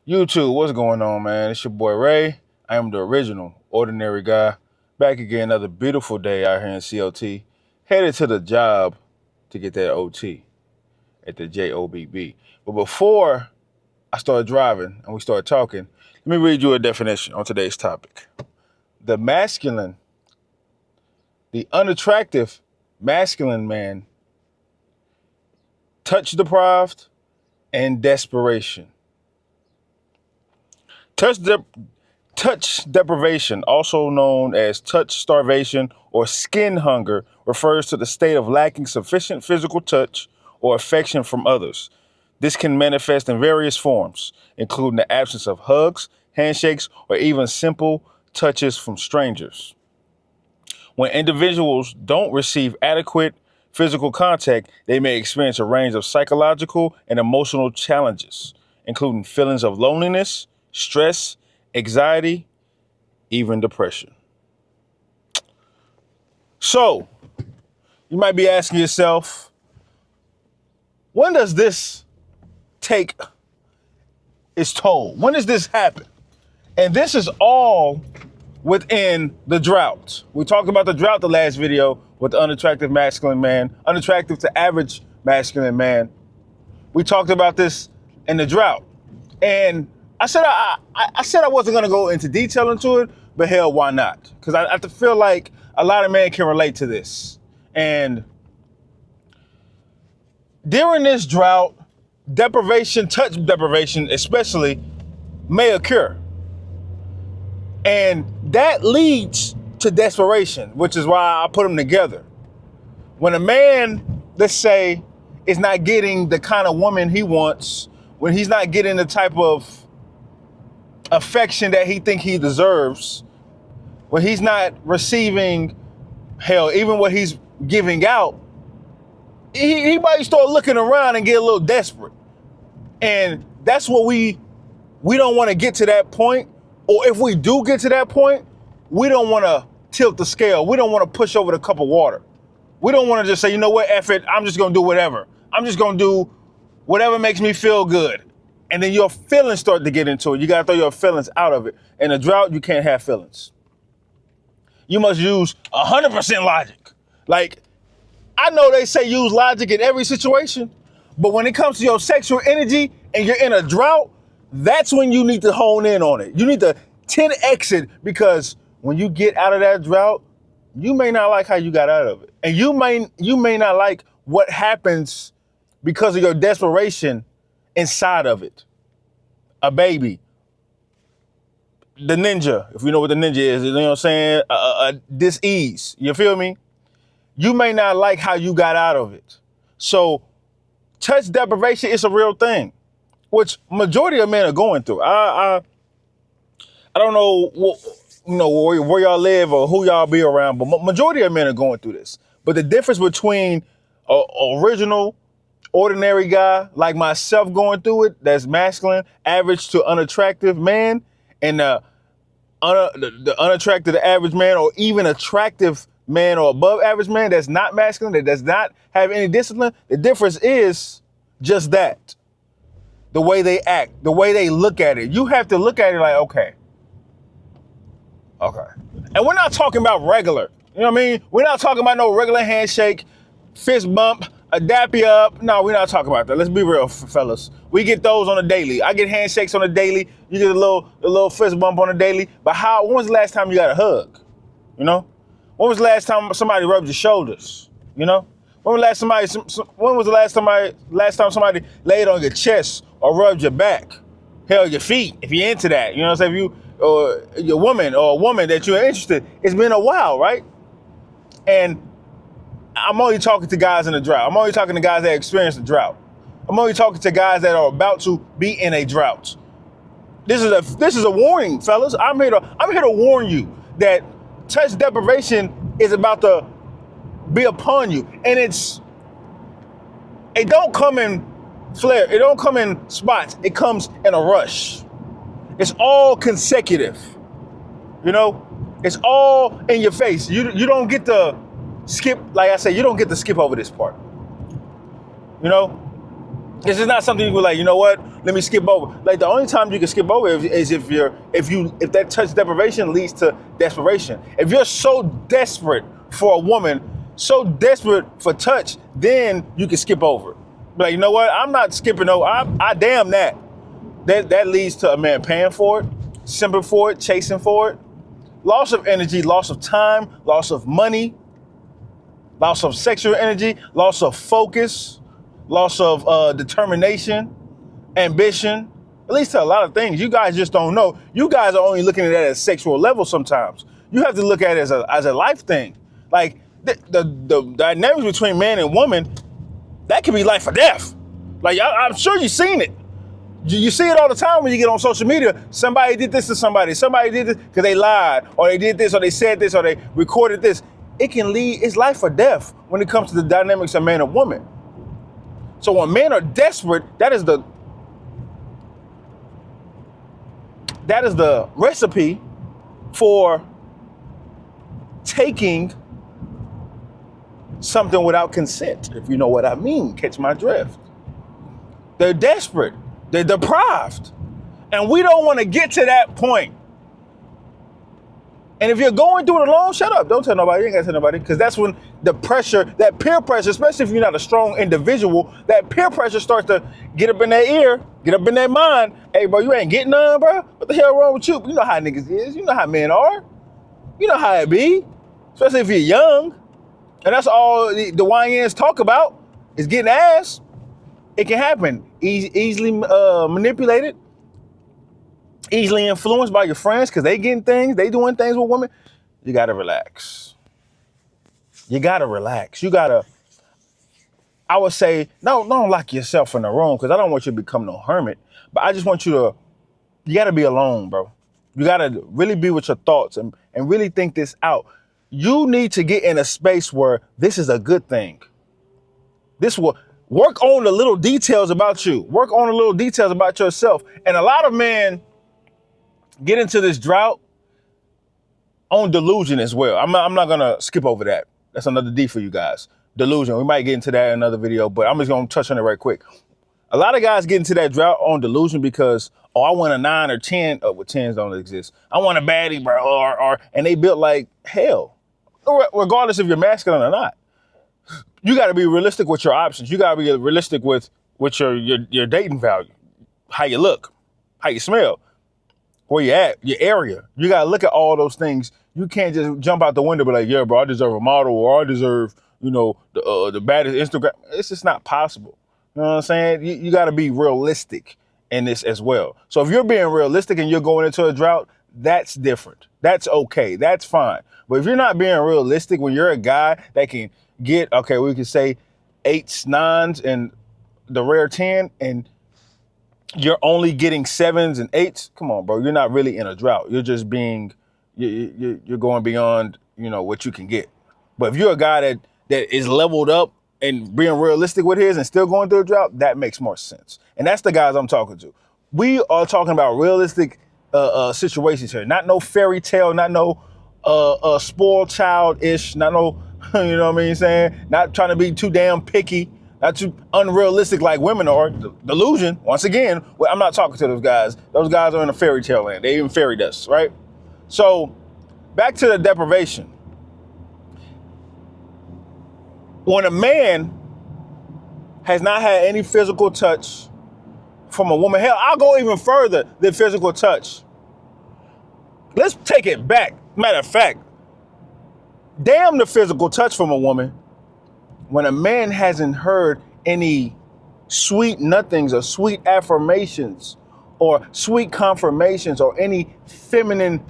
YouTube, what's going on, man? It's your boy Ray. I am the original ordinary guy. Back again, another beautiful day out here in COT. Headed to the job to get that OT at the JOBB. But before I start driving and we start talking, let me read you a definition on today's topic. The masculine, the unattractive masculine man, touch deprived and desperation. Touch deprivation, also known as touch starvation or skin hunger, refers to the state of lacking sufficient physical touch or affection from others. This can manifest in various forms, including the absence of hugs, handshakes, or even simple touches from strangers. When individuals don't receive adequate physical contact, they may experience a range of psychological and emotional challenges, including feelings of loneliness, stress, anxiety, even depression. So, you might be asking yourself, when does this take its toll? When does this happen? And this is all within the drought. We talked about the drought the last video with the unattractive masculine man, unattractive to average masculine man. We talked about this in the drought. And I said I wasn't gonna go into detail into it, but hell, why not? Because I feel like a lot of men can relate to this. And during this drought, deprivation, touch deprivation especially, may occur. And that leads to desperation, which is why I put them together. When a man, let's say, is not getting the kind of woman he wants, when he's not getting the type of affection that he think he deserves, when he's not receiving, hell, even what he's giving out, he might start looking around and get a little desperate. And that's what we don't want to get to that point. Or if we do get to that point, we don't want to tilt the scale. We don't want to push over the cup of water. We don't want to just say, you know what, F it, I'm just going to do whatever. I'm just going to do whatever makes me feel good. And then your feelings start to get into it. You got to throw your feelings out of it. In a drought, you can't have feelings. You must use 100% logic. Like, I know they say use logic in every situation, but when it comes to your sexual energy and you're in a drought, that's when you need to hone in on it. You need to 10x it, because when you get out of that drought, you may not like how you got out of it. And you may not like what happens because of your desperation inside of it. A baby, the ninja, if you know what the ninja is, you know what I'm saying? Dis-ease, you feel me? You may not like how you got out of it. So touch deprivation is a real thing, which majority of men are going through. I don't know where y'all live or who y'all be around, but majority of men are going through this. But the difference between a original ordinary guy like myself going through it, that's masculine, average to unattractive man, and the unattractive to average man, or even attractive man or above average man that's not masculine, that does not have any discipline, the difference is just that. The way they act, the way they look at it. You have to look at it like, okay. And we're not talking about regular, you know what I mean? We're not talking about no regular handshake, fist bump, a dap you up. No, we're not talking about that. Let's be real, fellas. We get those on a daily. I get handshakes on a daily. You get a little fist bump on a daily. But when was the last time you got a hug? You know? When was the last time somebody rubbed your shoulders? You know? When was the last time somebody laid on your chest or rubbed your back? Held your feet, if you're into that. You know what I'm saying? If you, or your woman or a woman that you're interested, it's been a while, right? And I'm only talking to guys in a drought. I'm only talking to guys that experience a drought. I'm only talking to guys that are about to be in a drought. This is a warning, fellas. I'm here to warn you that touch deprivation is about to be upon you. And it don't come in flare. It don't come in spots. It comes in a rush. It's all consecutive. You know, it's all in your face. You don't get to skip, like I said, you don't get to skip over this part. You know, This is not something you can like, you know what? Let me skip over. Like the only time you can skip over is if that touch deprivation leads to desperation. If you're so desperate for a woman, so desperate for touch, then you can skip over it. Like, you know what? I'm not skipping over. I damn that. That leads to a man paying for it, simping for it, chasing for it. Loss of energy, loss of time, loss of money, loss of sexual energy, loss of focus, loss of determination, ambition. It leads to a lot of things. You guys just don't know. You guys are only looking at that at a sexual level sometimes. You have to look at it as a life thing. Like the dynamics between man and woman, that could be life or death. Like I'm sure you've seen it. You see it all the time when you get on social media. Somebody did this to somebody. Somebody did this because they lied, or they did this, or they said this, or they recorded this. It can lead, it's life or death when it comes to the dynamics of man and woman. So when men are desperate, that is the recipe for taking something without consent, if you know what I mean. Catch my drift. They're desperate. They're deprived. And we don't want to get to that point. And if you're going through it alone, shut up. Don't tell nobody. You ain't got to tell nobody. Because that's when the pressure, that peer pressure, especially if you're not a strong individual, that peer pressure starts to get up in their ear, get up in their mind. Hey, bro, you ain't getting none, bro. What the hell wrong with you? You know how niggas is. You know how men are. You know how it be. Especially if you're young. And that's all the YNs talk about is getting ass. It can happen. Easily manipulated. Easily influenced by your friends because they getting things, they doing things with women. You gotta relax. You gotta relax. You gotta, I would say, don't lock yourself in a room because I don't want you to become no hermit. But I just want you gotta be alone, bro. You gotta really be with your thoughts and really think this out. You need to get in a space where this is a good thing. This will work on the little details about you. Work on the little details about yourself. And a lot of men get into this drought on delusion as well. I'm not gonna skip over that. That's another D for you guys. Delusion. We might get into that in another video, but I'm just gonna touch on it right quick. A lot of guys get into that drought on delusion because, I want a 9 or 10. Oh, well, 10s don't exist. I want a baddie, bro, and they built like hell. Regardless if you're masculine or not. You gotta be realistic with your options. You gotta be realistic with your dating value, how you look, how you smell, where you at, your area. You gotta look at all those things. You can't just jump out the window and be like, yeah, bro, I deserve a model, or I deserve, the baddest Instagram. It's just not possible. You know what I'm saying? You gotta be realistic in this as well. So if you're being realistic and you're going into a drought, that's different. That's okay. That's fine. But if you're not being realistic, when you're a guy that can get, we could say 8s, 9s, and the rare 10, and you're only getting 7s and 8s, come on, bro. You're not really in a drought. You're just you're going beyond, what you can get. But if you're a guy that is leveled up and being realistic with his and still going through a drought, that makes more sense. And that's the guys I'm talking to. We are talking about realistic situations here. Not no fairy tale, not no spoiled child-ish, not no, you know what I mean saying? Not trying to be too damn picky, not too unrealistic like women are. Delusion, once again, well, I'm not talking to those guys. Those guys are in a fairy tale land. They even fairy dust, right? So back to the deprivation. When a man has not had any physical touch from a woman, hell, I'll go even further than physical touch. Let's take it back. Matter of fact, damn the physical touch from a woman. When a man hasn't heard any sweet nothings or sweet affirmations or sweet confirmations or any feminine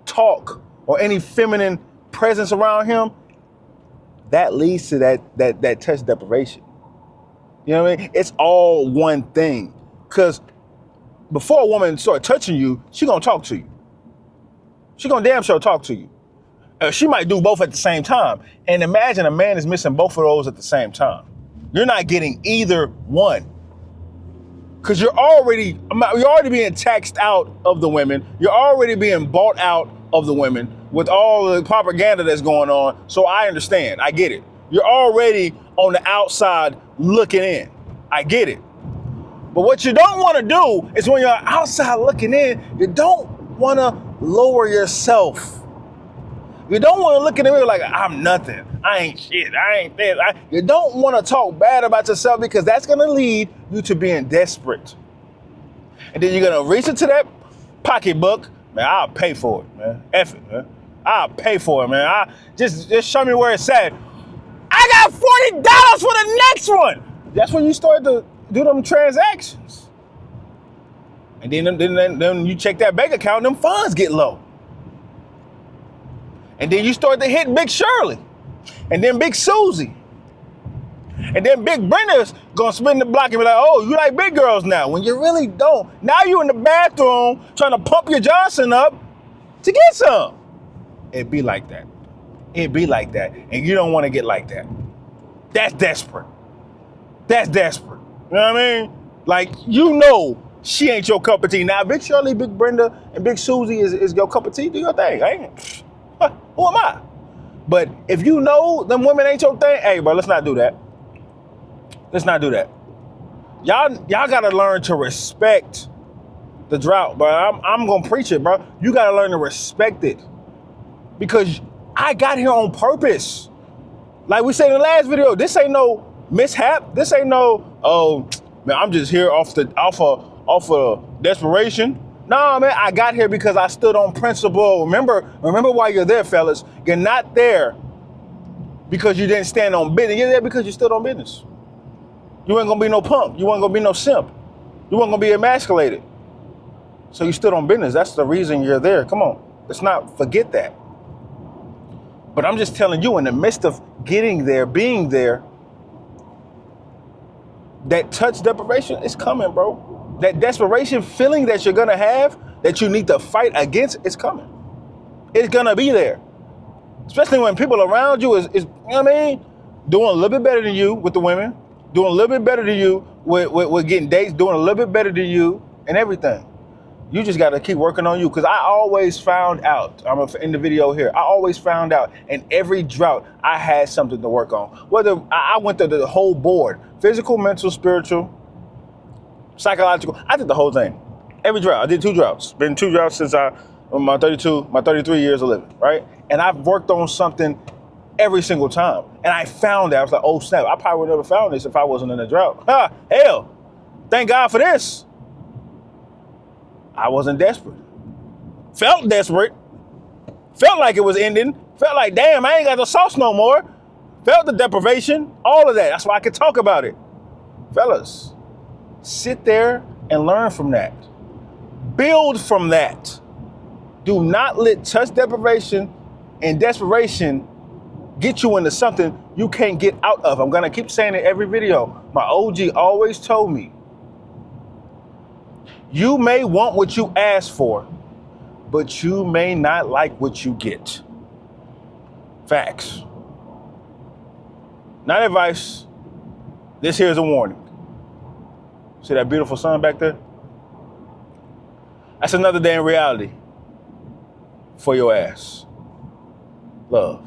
talk or any feminine presence around him, that leads to that touch deprivation. You know what I mean? It's all one thing. Because before a woman start touching you, she gonna talk to you. She gonna damn sure talk to you. She might do both at the same time. And imagine a man is missing both of those at the same time. You're not getting either one. Because you're already being taxed out of the women. You're already being bought out of the women with all the propaganda that's going on. So I understand. I get it. You're already on the outside looking in. I get it. But what you don't want to do is when you're outside looking in, you don't want to lower yourself. You don't want to look in the mirror like, I'm nothing. I ain't shit. I ain't this. You don't want to talk bad about yourself because that's going to lead you to being desperate. And then you're going to reach into that pocketbook. Man, I'll pay for it, man. F it, man. I'll pay for it, man. Just show me where it's at. I got $40 for the next one. That's when you start to do them transactions. And then you check that bank account, them funds get low. And then you start to hit Big Shirley. And then Big Susie. And then Big Brenda's gonna spin the block and be like, oh, you like big girls now, when you really don't. Now you in the bathroom trying to pump your Johnson up to get some. It'd be like that. It'd be like that. And you don't want to get like that. That's desperate. That's desperate. You know what I mean? Like, you know she ain't your cup of tea. Now, Big Shirley, Big Brenda, and Big Susie is your cup of tea. Do your thing. I ain't. Who am I? But if you know them women ain't your thing, hey, bro, let's not do that. Let's not do that. Y'all gotta learn to respect the drought, bro. I'm gonna preach it, bro. You gotta learn to respect it. Because I got here on purpose. Like we said in the last video, this ain't no mishap. This ain't no, oh, man, I'm just here off of desperation. No, man, I got here because I stood on principle. Remember why you're there, fellas. You're not there because you didn't stand on business. You're there because you stood on business. You ain't gonna be no punk. You ain't gonna be no simp. You ain't gonna be emasculated. So you stood on business. That's the reason you're there. Come on, let's not forget that. But I'm just telling you, in the midst of getting there, being there, that touch deprivation is coming, bro. That desperation feeling that you're gonna have, that you need to fight against, is coming. It's gonna be there. Especially when people around you is you know what I mean, doing a little bit better than you with the women, doing a little bit better than you with getting dates, doing a little bit better than you and everything. You just gotta keep working on you. Cause I always found out, I'm gonna end the video here, I always found out in every drought, I had something to work on. Whether I went through the whole board, physical, mental, spiritual, psychological, I did the whole thing. Every drought, I did 2 droughts. Been 2 droughts since my 33 years of living, right? And I've worked on something every single time. And I found that, I was like, oh snap, I probably would never found this if I wasn't in a drought. Hell, thank God for this. I wasn't desperate. Felt desperate. Felt like it was ending. Felt like, damn, I ain't got the sauce no more. Felt the deprivation, all of that. That's why I could talk about it. Fellas, sit there and learn from that. Build from that. Do not let touch deprivation and desperation get you into something you can't get out of. I'm gonna keep saying it every video. My OG always told me, you may want what you ask for, but you may not like what you get. Facts. Not advice. This here is a warning. See that beautiful sun back there? That's another day in reality for your ass. Love.